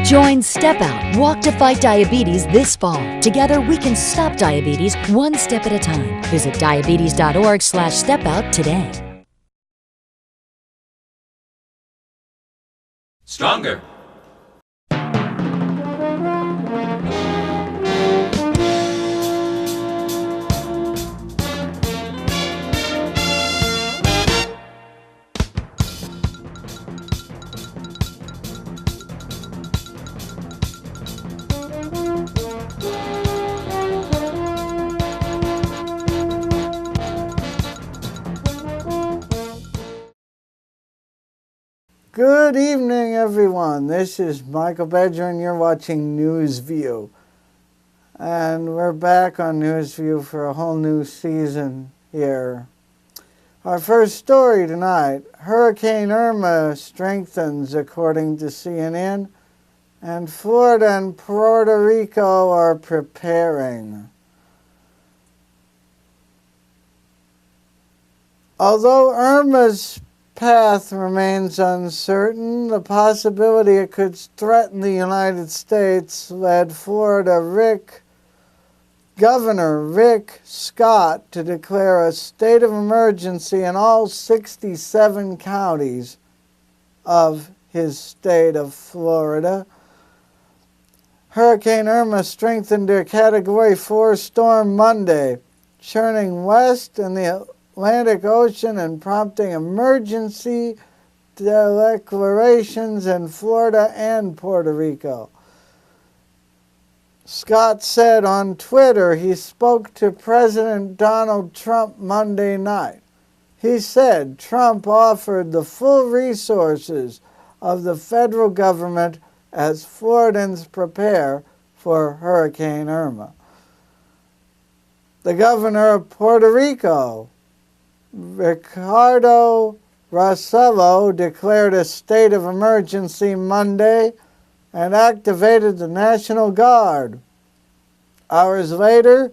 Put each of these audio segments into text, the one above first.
Join Step Out, Walk to Fight Diabetes this fall. Together, we can stop diabetes one step at a time. Visit diabetes.org/stepout today. Stronger. Good evening, everyone. This is Michael Badger, and you're watching NewsView. And we're back on NewsView for a whole new season here. Our first story tonight, Hurricane Irma strengthens, according to CNN, and Florida and Puerto Rico are preparing. Although Irma's path remains uncertain, the possibility it could threaten the United States led Florida Governor Rick Scott to declare a state of emergency in all 67 counties of his state of Florida. Hurricane Irma strengthened to a Category 4 storm Monday, churning west in the Atlantic Ocean and prompting emergency declarations in Florida and Puerto Rico. Scott said on Twitter he spoke to President Donald Trump Monday night. He said Trump offered the full resources of the federal government as Floridans prepare for Hurricane Irma. The governor of Puerto Rico, Ricardo Rossello, declared a state of emergency Monday and activated the National Guard. Hours later,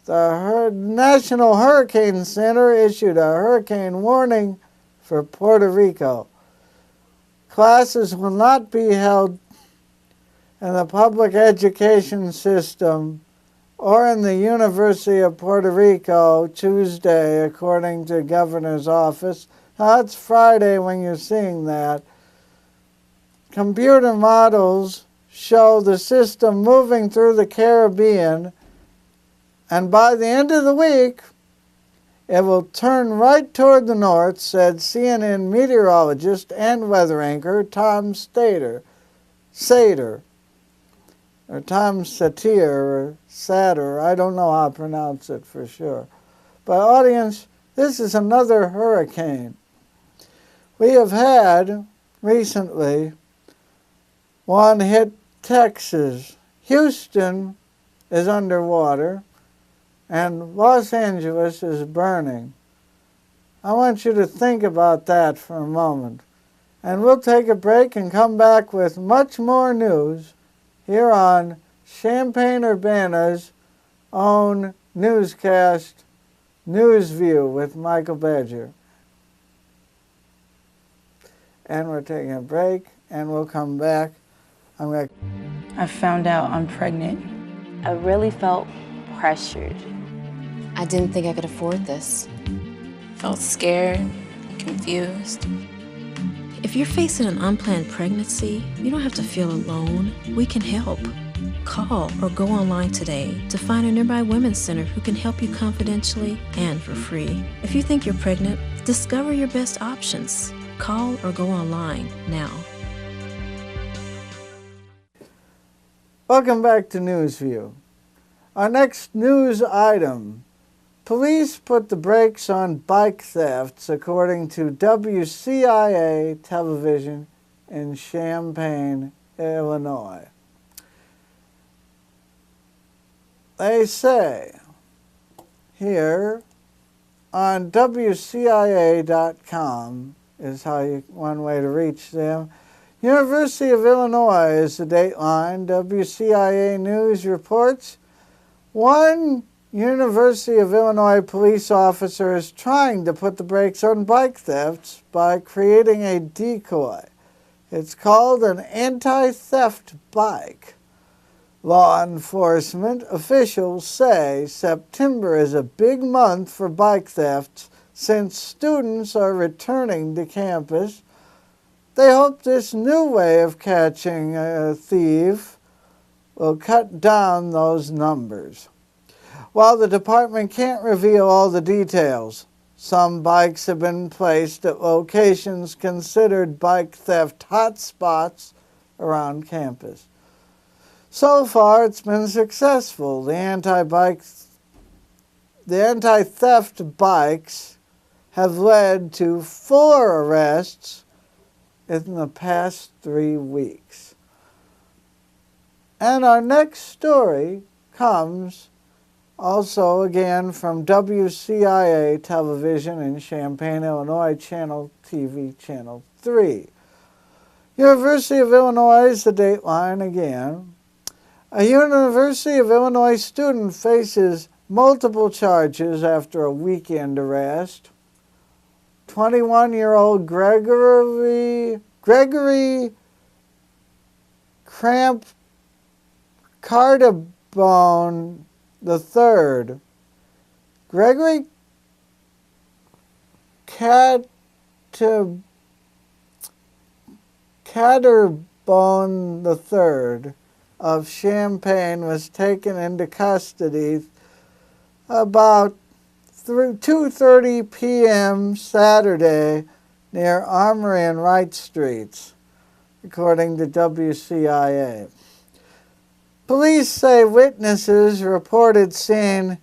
the National Hurricane Center issued a hurricane warning for Puerto Rico. Classes will not be held in the public education system or in the University of Puerto Rico Tuesday, according to the governor's office. Now, it's Friday when you're seeing that. Computer models show the system moving through the Caribbean, and by the end of the week, it will turn right toward the north, said CNN meteorologist and weather anchor Tom Sater. Or Tom Satir, or Satter, I don't know how to pronounce it for sure. But audience, this is another hurricane. We have had, recently, one hit Texas. Houston is underwater, and Los Angeles is burning. I want you to think about that for a moment. And we'll take a break and come back with much more news here on Champaign-Urbana's own newscast, NewsView with Michael Badger. And we're taking a break, and we'll come back. I found out I'm pregnant. I really felt pressured. I didn't think I could afford this. Felt scared, confused. If you're facing an unplanned pregnancy, you don't have to feel alone. We can help. Call or go online today to find a nearby women's center who can help you confidentially and for free. If you think you're pregnant, discover your best options. Call or go online now. Welcome back to NewsView. Our next news item. Police put the brakes on bike thefts, according to WCIA television in Champaign, Illinois. They say here on WCIA.com is one way to reach them. University of Illinois is the dateline. WCIA News reports one University of Illinois police officer is trying to put the brakes on bike thefts by creating a decoy. It's called an anti-theft bike. Law enforcement officials say September is a big month for bike thefts since students are returning to campus. They hope this new way of catching a thief will cut down those numbers. While the department can't reveal all the details, some bikes have been placed at locations considered bike theft hotspots around campus. So far, it's been successful. The anti-theft bikes have led to 4 arrests in the past 3 weeks. And our next story comes also again from WCIA Television in Champaign, Illinois, TV Channel 3. University of Illinois is the dateline again. A University of Illinois student faces multiple charges after a weekend arrest. 21-year-old Gregory Cardabone III. Gregory Cardabone III of Champaign was taken into custody about 2:30 p.m. Saturday near Armory and Wright Streets, according to WCIA. Police say witnesses reported seeing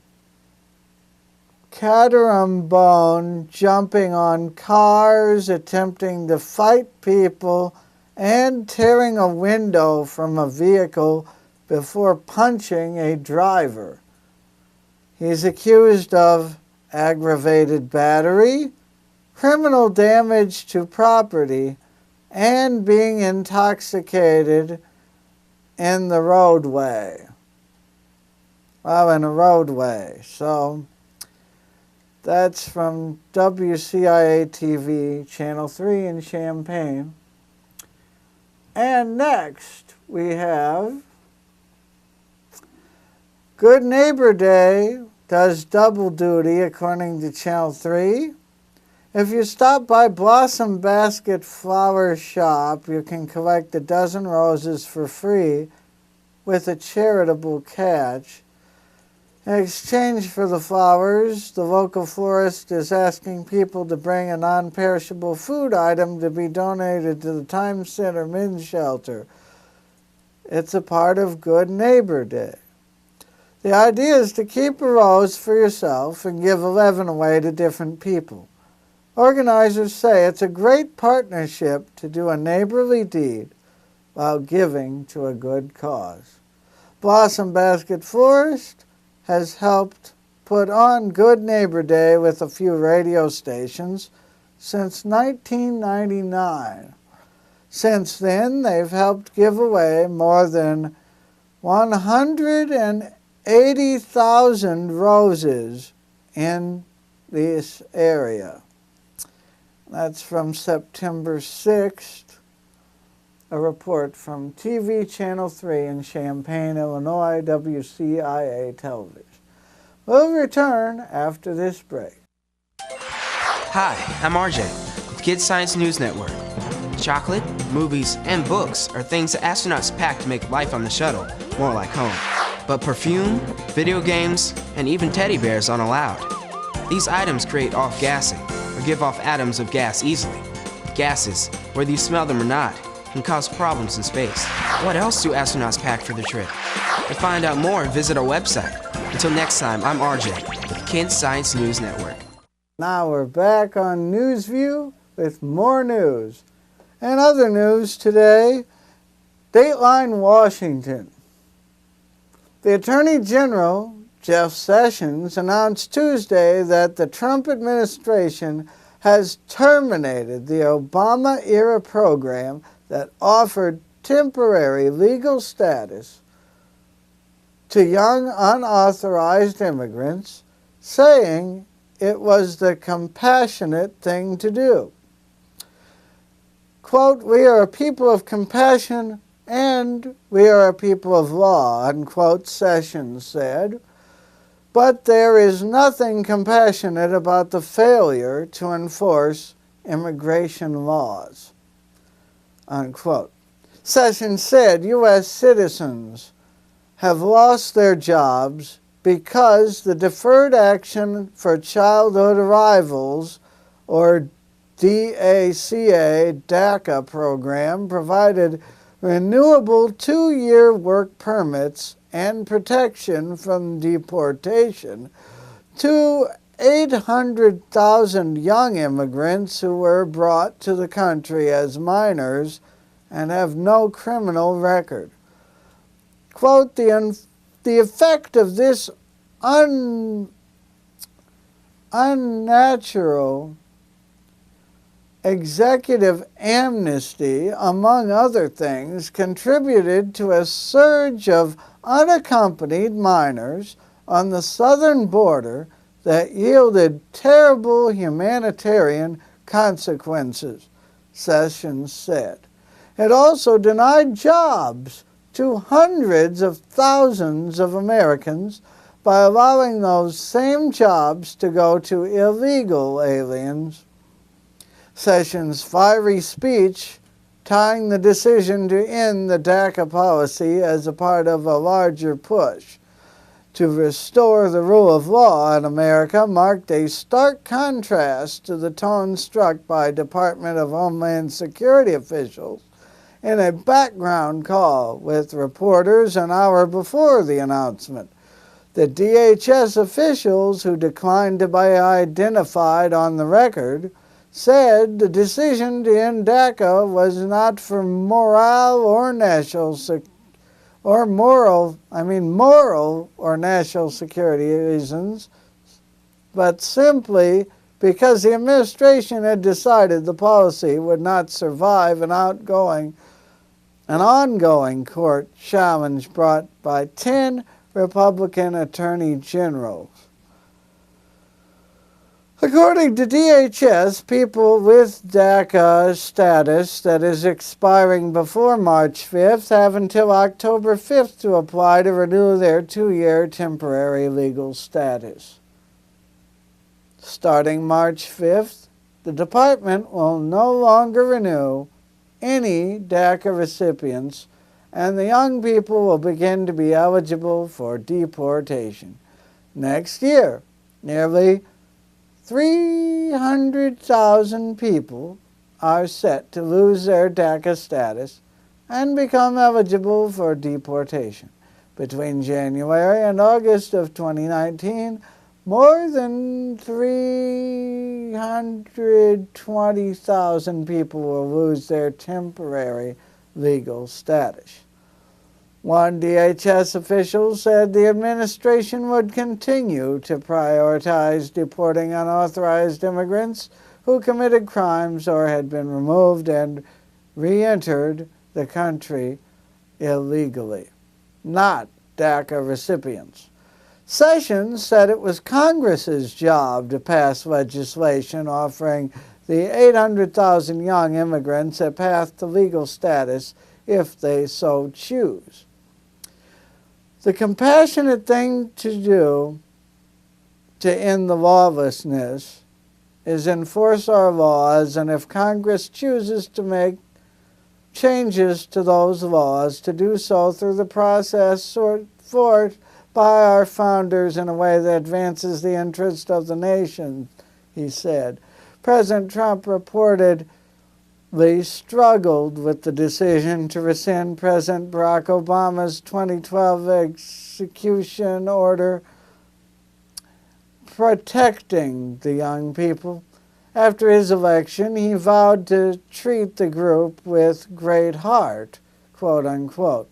Cardabone jumping on cars, attempting to fight people, and tearing a window from a vehicle before punching a driver. He's accused of aggravated battery, criminal damage to property, and being intoxicated in the roadway. Well, in a roadway. So that's from WCIA TV, Channel 3 in Champaign. And next we have Good Neighbor Day does double duty according to Channel 3. If you stop by Blossom Basket Flower Shop, you can collect a dozen roses for free with a charitable catch. In exchange for the flowers, the local florist is asking people to bring a non-perishable food item to be donated to the Time Center Men's Shelter. It's a part of Good Neighbor Day. The idea is to keep a rose for yourself and give 11 away to different people. Organizers say it's a great partnership to do a neighborly deed while giving to a good cause. Blossom Basket Florist has helped put on Good Neighbor Day with a few radio stations since 1999. Since then, they've helped give away more than 180,000 roses in this area. That's from September 6th, a report from TV Channel 3 in Champaign, Illinois, WCIA Television. We'll return after this break. Hi, I'm RJ with Kids Science News Network. Chocolate, movies, and books are things that astronauts pack to make life on the shuttle more like home. But perfume, video games, and even teddy bears aren't allowed. These items create off-gassing, or give off atoms of gas easily. Gases, whether you smell them or not, can cause problems in space. What else do astronauts pack for their trip? To find out more, visit our website. Until next time, I'm RJ with Kids Science News Network. Now we're back on NewsView with more news. And other news today, Dateline Washington. The Attorney General, Jeff Sessions, announced Tuesday that the Trump administration has terminated the Obama-era program that offered temporary legal status to young unauthorized immigrants, saying it was the compassionate thing to do. quote, "We are a people of compassion and we are a people of law," unquote, Sessions said. But there is nothing compassionate about the failure to enforce immigration laws, unquote. Sessions said U.S. citizens have lost their jobs because the Deferred Action for Childhood Arrivals, or DACA program, provided renewable 2-year work permits and protection from deportation to 800,000 young immigrants who were brought to the country as minors and have no criminal record. Quote, the effect of this unnatural executive amnesty, among other things, contributed to a surge of unaccompanied minors on the southern border that yielded terrible humanitarian consequences, Sessions said. It also denied jobs to hundreds of thousands of Americans by allowing those same jobs to go to illegal aliens. Sessions' fiery speech, tying the decision to end the DACA policy as a part of a larger push to restore the rule of law in America, marked a stark contrast to the tone struck by Department of Homeland Security officials in a background call with reporters an hour before the announcement. The DHS officials, who declined to be identified on the record, said the decision to end DACA was not for moral or national security reasons, but simply because the administration had decided the policy would not survive an ongoing court challenge brought by 10 Republican attorney generals. According to DHS, people with DACA status that is expiring before March 5th have until October 5th to apply to renew their 2-year temporary legal status. Starting March 5th, the department will no longer renew any DACA recipients, and the young people will begin to be eligible for deportation. Next year, nearly 300,000 people are set to lose their DACA status and become eligible for deportation. Between January and August of 2019, more than 320,000 people will lose their temporary legal status. One DHS official said the administration would continue to prioritize deporting unauthorized immigrants who committed crimes or had been removed and re-entered the country illegally, not DACA recipients. Sessions said it was Congress's job to pass legislation offering the 800,000 young immigrants a path to legal status if they so choose. The compassionate thing to do to end the lawlessness is enforce our laws, and if Congress chooses to make changes to those laws, to do so through the process set forth by our founders in a way that advances the interest of the nation, he said. President Trump reportedly struggled with the decision to rescind President Barack Obama's 2012 execution order protecting the young people. After his election, he vowed to treat the group with great heart, quote unquote.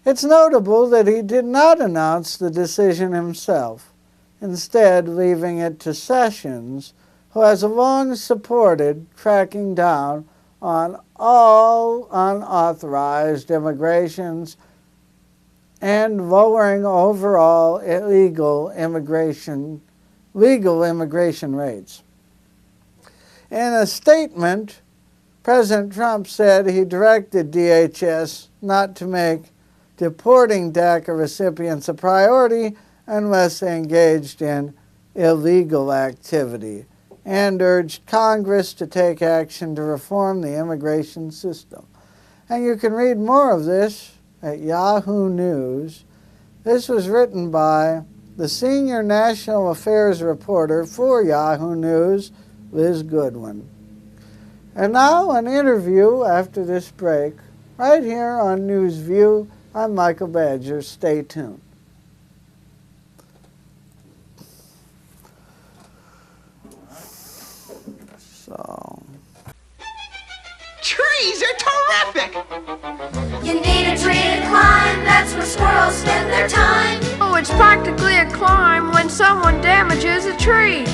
It's notable that he did not announce the decision himself, instead leaving it to Sessions, who has long supported cracking down on all unauthorized immigrations and lowering overall legal immigration rates. In a statement President Trump said he directed DHS not to make deporting DACA recipients a priority unless they engaged in illegal activity, and urged Congress to take action to reform the immigration system. And you can read more of this at Yahoo News. This was written by the senior national affairs reporter for Yahoo News, Liz Goodwin. And now an interview after this break, right here on News View. I'm Michael Badger. Stay tuned. Trees are terrific! You need a tree to climb, that's where squirrels spend their time. Oh, it's practically a climb when someone damages a tree.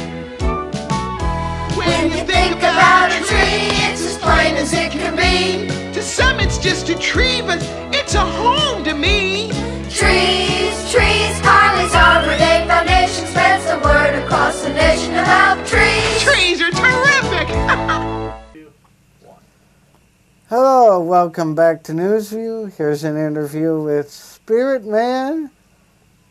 When you think about a tree, it's as plain as it can be. To some it's just a tree, but it's a home to me. Trees, trees, Carly's Arbor Day Foundation spreads the word across the nation about trees. Trees are terrific! Hello, welcome back to Newsview. Here's an interview with Spirit Man,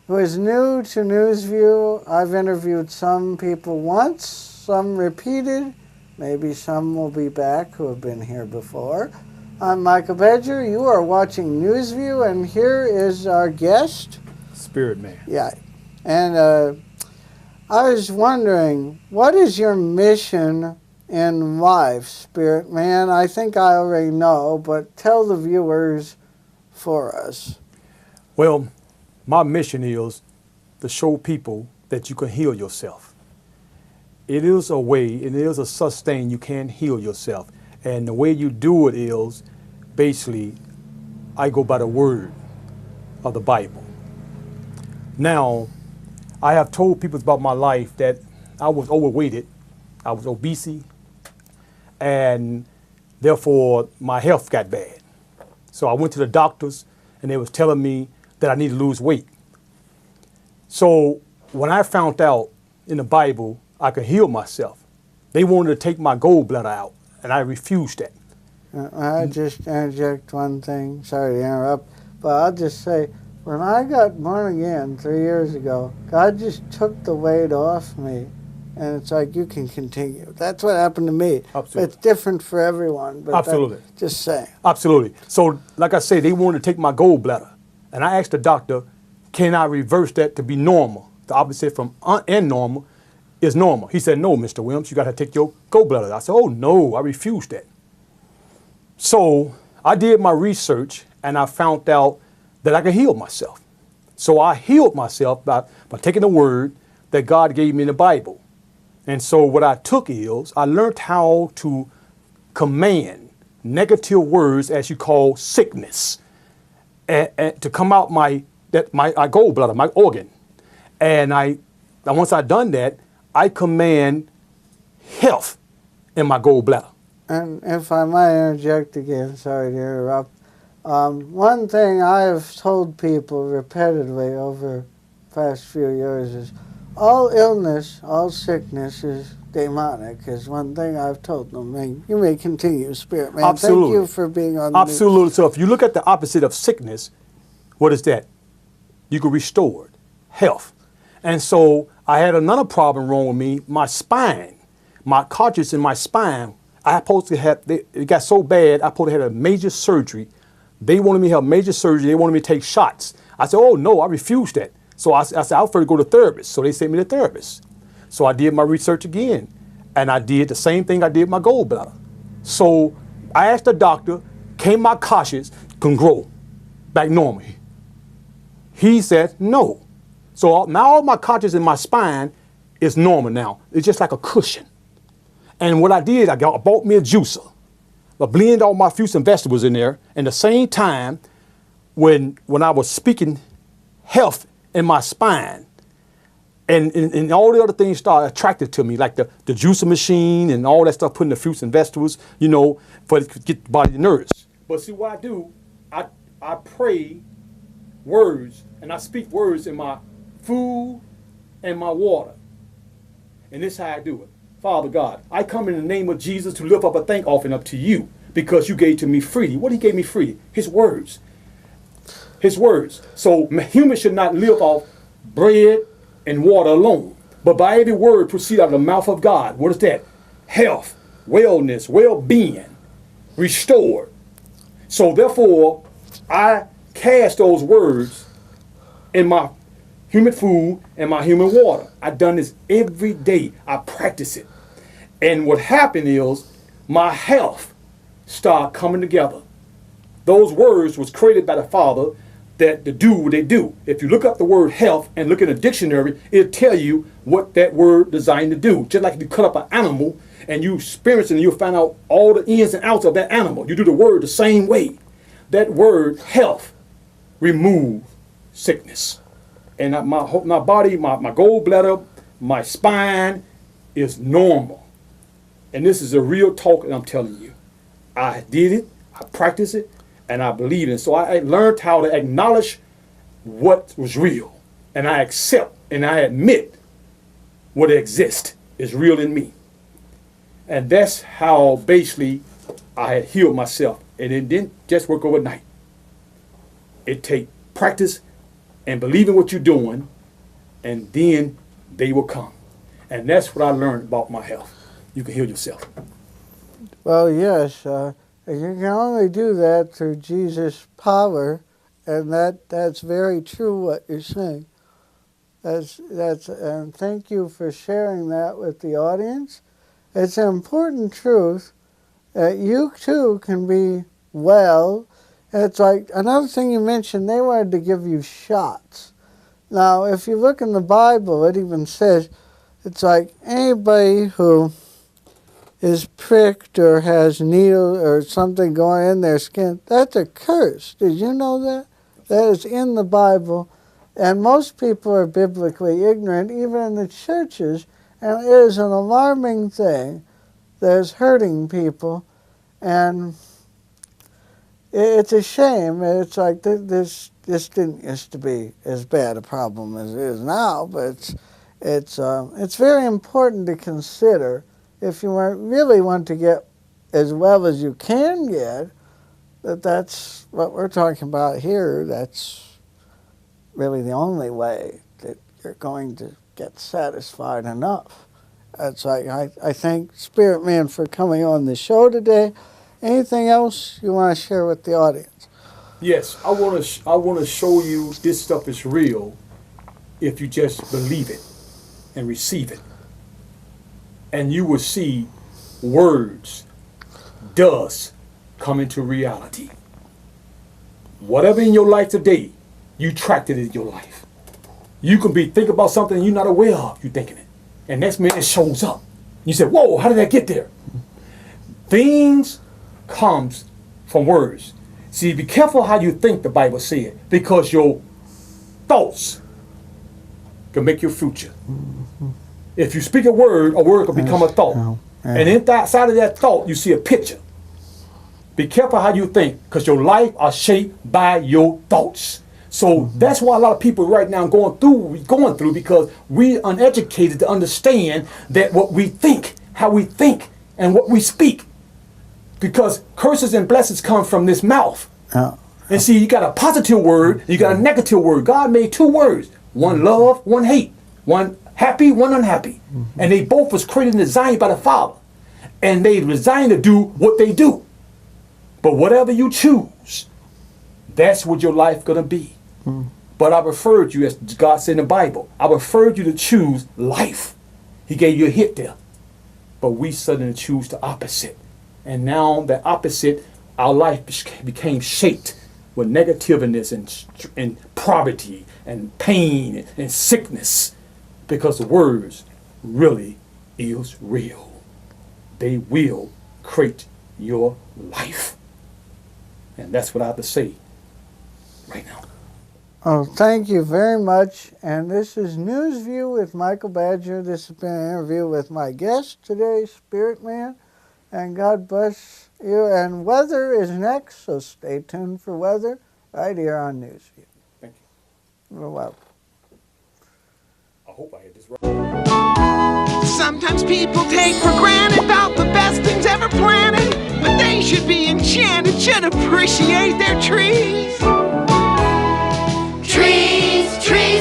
who is new to Newsview. I've interviewed some people once, some repeated, maybe some will be back who have been here before. I'm Michael Badger. You are watching Newsview, and here is our guest. Spirit Man. Yeah. And I was wondering, what is your mission in life, Spirit Man? I think I already know, but tell the viewers for us. Well, my mission is to show people that you can heal yourself. It is a way, it is a such thing you can heal yourself. And the way you do it is, basically, I go by the word of the Bible. Now, I have told people about my life that I was overweighted, I was obese, and therefore my health got bad. So I went to the doctors and they was telling me that I need to lose weight. So when I found out in the Bible I could heal myself, they wanted to take my gallbladder out and I refused that. I just interject one thing, sorry to interrupt, but I'll just say, when I got born again 3 years ago, God just took the weight off me. And it's like, you can continue. That's what happened to me. Absolutely. It's different for everyone. But absolutely. Just saying. Absolutely. So, like I say, they wanted to take my gallbladder. And I asked the doctor, can I reverse that to be normal? The opposite from normal is normal. He said, no, Mr. Williams, you got to take your gallbladder. I said, oh, no, I refused that. So I did my research, and I found out that I could heal myself. So I healed myself by taking the word that God gave me in the Bible. And so what I took is, I learned how to command negative words, as you call sickness, and to come out my gallbladder, my organ. And once I done that, I command health in my gallbladder. And if I might interject again, sorry to interrupt. One thing I have told people repetitively over the past few years is, all illness, all sickness is demonic, is one thing I've told them. And you may continue, Spirit Man. Absolutely. Thank you for being on the Absolutely. news. So if you look at the opposite of sickness, what is that? You can restore it, health. And so I had another problem wrong with me, my spine, my cartilage in my spine. It got so bad, I supposed to have a major surgery. They wanted me to have major surgery. They wanted me to take shots. I said, oh, no, I refused that. So I said, I'll first go to therapist. So they sent me to therapist. So I did my research again. And I did the same thing I did with my gallbladder. So I asked the doctor, can my cartilage can grow back normal? He said, no. So now all my cartilage in my spine is normal now. It's just like a cushion. And what I did, I bought me a juicer. I blended all my fruits and vegetables in there. And at the same time, when I was speaking health in my spine, and all the other things started attracted to me, like the juicer machine and all that stuff, putting the fruits and vegetables, for it to get the body nourished. But see what I do, I pray words, and I speak words in my food and my water. And this is how I do it. Father God, I come in the name of Jesus to lift up a thank offering up to you because you gave to me freely. What he gave me freely? His words. His words. So humans should not live off bread and water alone, but by every word proceed out of the mouth of God. What is that? Health, wellness, well-being, restored. So therefore, I cast those words in my human food and my human water. I've done this every day. I practice it. And what happened is my health started coming together. Those words was created by the Father that to do what they do. If you look up the word health and look in a dictionary, it'll tell you what that word designed to do. Just like if you cut up an animal and you experience it and you'll find out all the ins and outs of that animal. You do the word the same way. That word health remove sickness. And my body, my gallbladder, my spine is normal. And this is a real talk that I'm telling you. I did it, I practiced it, and I believe it. So I learned how to acknowledge what was real. And I accept and I admit what exists is real in me. And that's how basically I had healed myself. And it didn't just work overnight. It takes practice and believing what you're doing, and then they will come. And that's what I learned about my health. You can heal yourself. Well, yes. You can only do that through Jesus' power, and that's very true what you're saying. And thank you for sharing that with the audience. It's an important truth that you too can be well. It's like another thing you mentioned, they wanted to give you shots. Now, if you look in the Bible, it even says, it's like anybody who is pricked or has needle or something going in their skin, that's a curse. Did you know that? That is in the Bible. And most people are biblically ignorant, even in the churches, and it is an alarming thing that is hurting people. And it's a shame. It's like this didn't used to be as bad a problem as it is now, but it's very important to consider if you really want to get as well as you can get, that's what we're talking about here. That's really the only way that you're going to get satisfied enough. That's like I thank Spirit Man for coming on the show today. Anything else you want to share with the audience? Yes, I want to show you this stuff is real if you just believe it and receive it. And you will see words does come into reality. Whatever in your life today, you tracked it in your life. You can be thinking about something you're not aware of, you're thinking it. And next minute it shows up. You say, whoa, how did that get there? Things comes from words. See, be careful how you think, the Bible said, because your thoughts can make your future. If you speak a word will become a thought. And inside of that thought, you see a picture. Be careful how you think, because your life are shaped by your thoughts. So that's why a lot of people right now going through because we uneducated to understand that what we think, how we think, and what we speak. Because curses and blessings come from this mouth. And see, you got a positive word, you got a negative word. God made two words, one love, one hate, one happy, one unhappy. And they both was created and designed by the Father. And they designed to do what they do. But whatever you choose, that's what your life gonna be. But I referred you, as God said in the Bible, I referred you to choose life. He gave you a hit there. But we suddenly choose the opposite. And now the opposite, our life became shaped with negativeness and poverty and pain and sickness. Because the words really is real. They will create your life. And that's what I have to say right now. Oh, thank you very much. And this is Newsview with Michael Badger. This has been an interview with my guest today, Spirit Man. And God bless you. And weather is next, so stay tuned for weather right here on Newsview. Thank you. You're welcome. I hope I had this right. Sometimes people take for granted about the best things ever planted, but they should be enchanted, should appreciate their trees. Trees,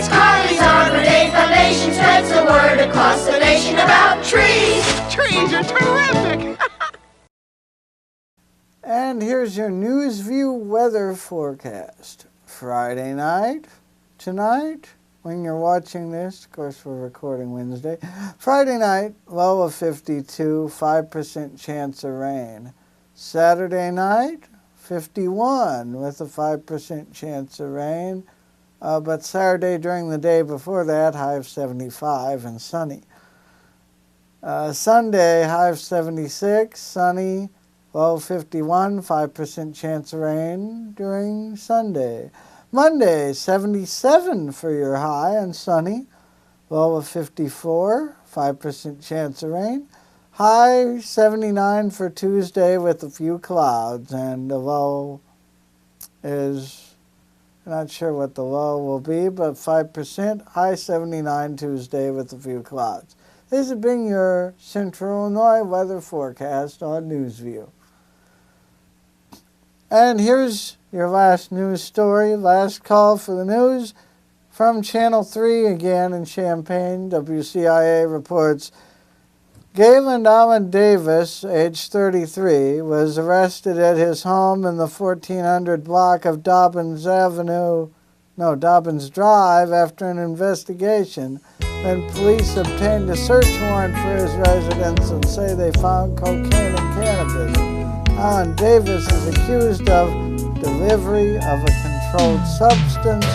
Carly's Arbor Day Foundation spreads the word across the nation about trees. Trees are terrific. And here's your Newsview weather forecast. Friday night, tonight, when you're watching this, of course we're recording Wednesday. Friday night, low of 52, 5% chance of rain. Saturday night, 51 with a 5% chance of rain. But Saturday during the day before that, high of 75 and sunny. Sunday, high of 76, sunny, low 51, 5% chance of rain during Sunday. Monday, 77 for your high and sunny, low of 54, 5% chance of rain. High 79 for Tuesday with a few clouds, and the low is, not sure what the low will be, but 5%, high 79 Tuesday with a few clouds. This has been your Central Illinois weather forecast on Newsview. And here's your last news story, last call for the news from Channel 3 again in Champaign. WCIA reports Gayland Allen Davis, age 33, was arrested at his home in the 1400 block of Dobbins Drive after an investigation when police obtained a search warrant for his residence and say they found cocaine and cannabis. Allen Davis is accused of delivery of a controlled substance,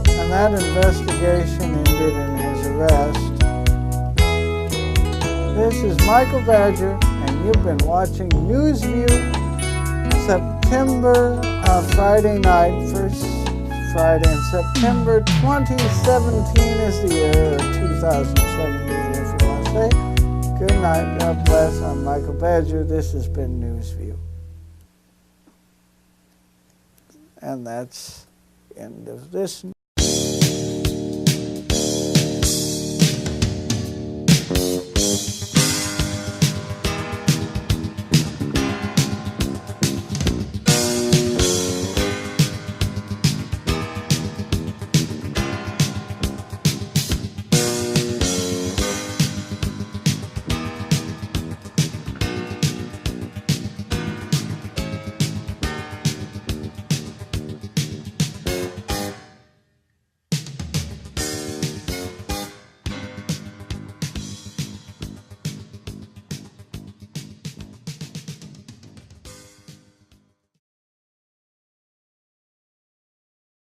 and that investigation ended in his arrest. This is Michael Badger, and you've been watching Newsview, Friday night, first Friday in September 2017 is the year, or 2017 if you want to say. Good night, God bless. I'm Michael Badger. This has been Newsview. And that's the end of this.